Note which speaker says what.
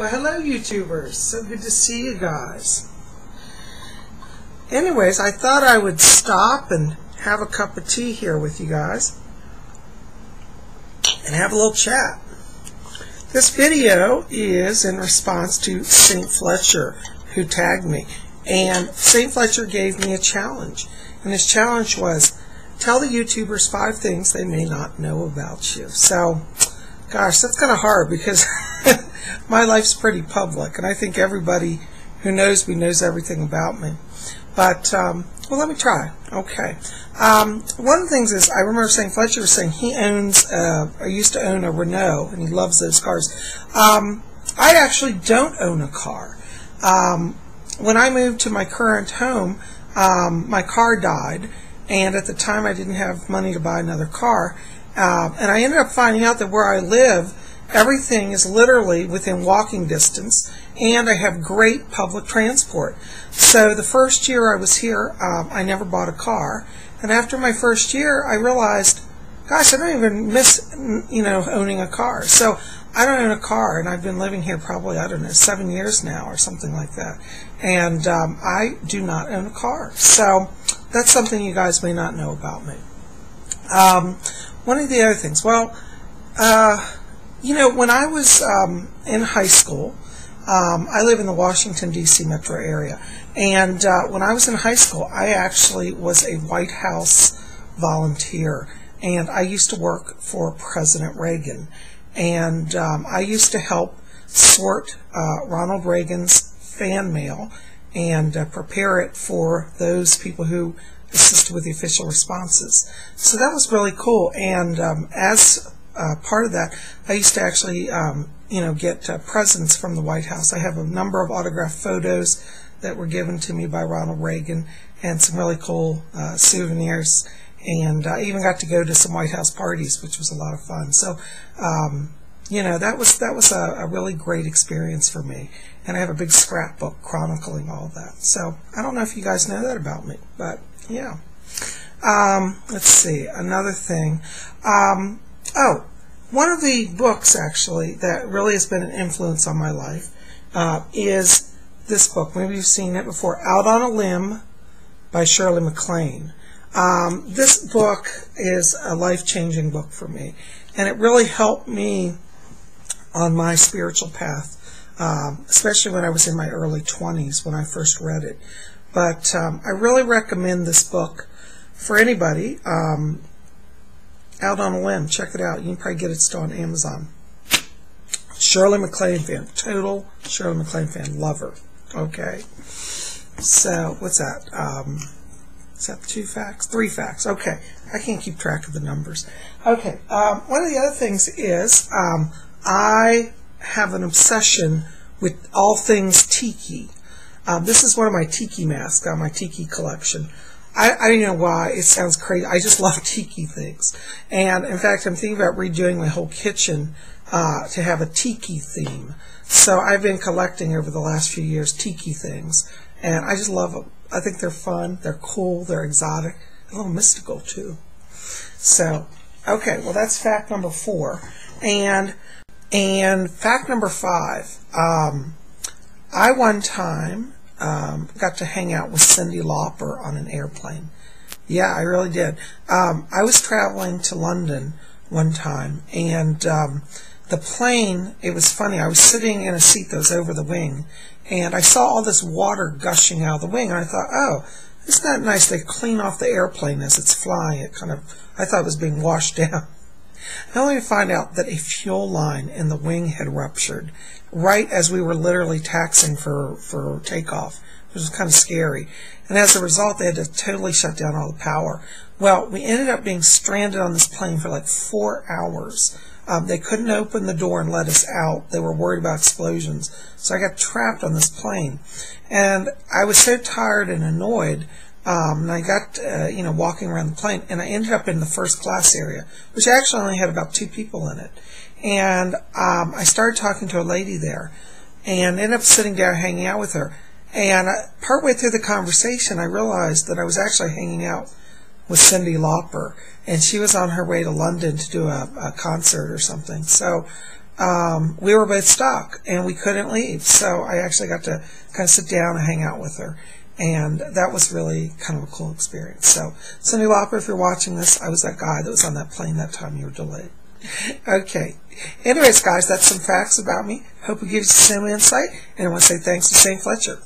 Speaker 1: Well, hello YouTubers. So good to see you guys. Anyways, I thought I would stop and have a cup of tea here with you guys and have a little chat. This video is in response to Saintfletcher, who tagged me. And Saintfletcher gave me a challenge. And his challenge was, tell the YouTubers 5 things they may not know about you. So, gosh, that's kind of hard because my life's pretty public, and I think everybody who knows me knows everything about me. But, well, let me try. Okay. One of the things is, I remember Saintfletcher was saying he owns, or used to own a Renault, and he loves those cars. I actually don't own a car. When I moved to my current home, my car died, and at the time I didn't have money to buy another car. And I ended up finding out that where I live, everything is literally within walking distance, and I have great public transport. So the first year I was here, I never bought a car. And after my first year, I realized, gosh, I don't even miss, owning a car. So I don't own a car, and I've been living here probably, I don't know, 7 years now or something like that. And I do not own a car. So that's something you guys may not know about me. One of the other things, well, when I was in high school, I live in the Washington, D.C. metro area, and when I was in high school, I actually was a White House volunteer, and I used to work for President Reagan, and I used to help sort Ronald Reagan's fan mail and prepare it for those people who assisted with the official responses. So that was really cool, and as part of that, I used to actually, get presents from the White House. I have a number of autographed photos that were given to me by Ronald Reagan, and some really cool souvenirs. And I even got to go to some White House parties, which was a lot of fun. So, that was a really great experience for me. And I have a big scrapbook chronicling all of that. So I don't know if you guys know that about me, but yeah. Let's see, another thing. One of the books, actually, that really has been an influence on my life is this book. Maybe you've seen it before, Out on a Limb by Shirley MacLaine. This book is a life-changing book for me, and it really helped me on my spiritual path, especially when I was in my early 20s when I first read it. But I really recommend this book for anybody. Out on a Limb, check it out. You can probably get it still on Amazon. Shirley MacLaine fan, total Shirley MacLaine fan, lover. Okay, so what's that? Is that 2 facts? 3 facts. Okay, I can't keep track of the numbers. Okay, one of the other things is I have an obsession with all things Tiki. This is one of my Tiki masks on my Tiki collection. I don't know why, it sounds crazy. I just love Tiki things. And in fact, I'm thinking about redoing my whole kitchen to have a Tiki theme. So I've been collecting over the last few years Tiki things. And I just love them. I think they're fun, they're cool, they're exotic, a little mystical too. So, okay, well that's fact number 4. And fact number 5, I one time got to hang out with Cyndi Lauper on an airplane. Yeah, I really did. I was traveling to London one time, and the plane, it was funny, I was sitting in a seat that was over the wing, and I saw all this water gushing out of the wing, and I thought, oh, isn't that nice? They clean off the airplane as it's flying. It kind of, I thought it was being washed down. Only to find out that a fuel line in the wing had ruptured right as we were literally taxiing for takeoff, which was kind of scary. And as a result, they had to totally shut down all the power. Well, we ended up being stranded on this plane for like 4 hours. They couldn't open the door and let us out. They were worried about explosions. So I got trapped on this plane. And I was so tired and annoyed. And I got, walking around the plane, and I ended up in the first class area, which actually only had about 2 people in it. And I started talking to a lady there, and ended up sitting down hanging out with her. And partway through the conversation, I realized that I was actually hanging out with Cyndi Lauper, and she was on her way to London to do a concert or something. So we were both stuck and we couldn't leave. So I actually got to kind of sit down and hang out with her. And that was really kind of a cool experience. So, Cyndi Lauper, if you're watching this, I was that guy that was on that plane that time you were delayed. Okay. Anyways, guys, that's some facts about me. Hope it gives you some insight. And I want to say thanks to Saintfletcher.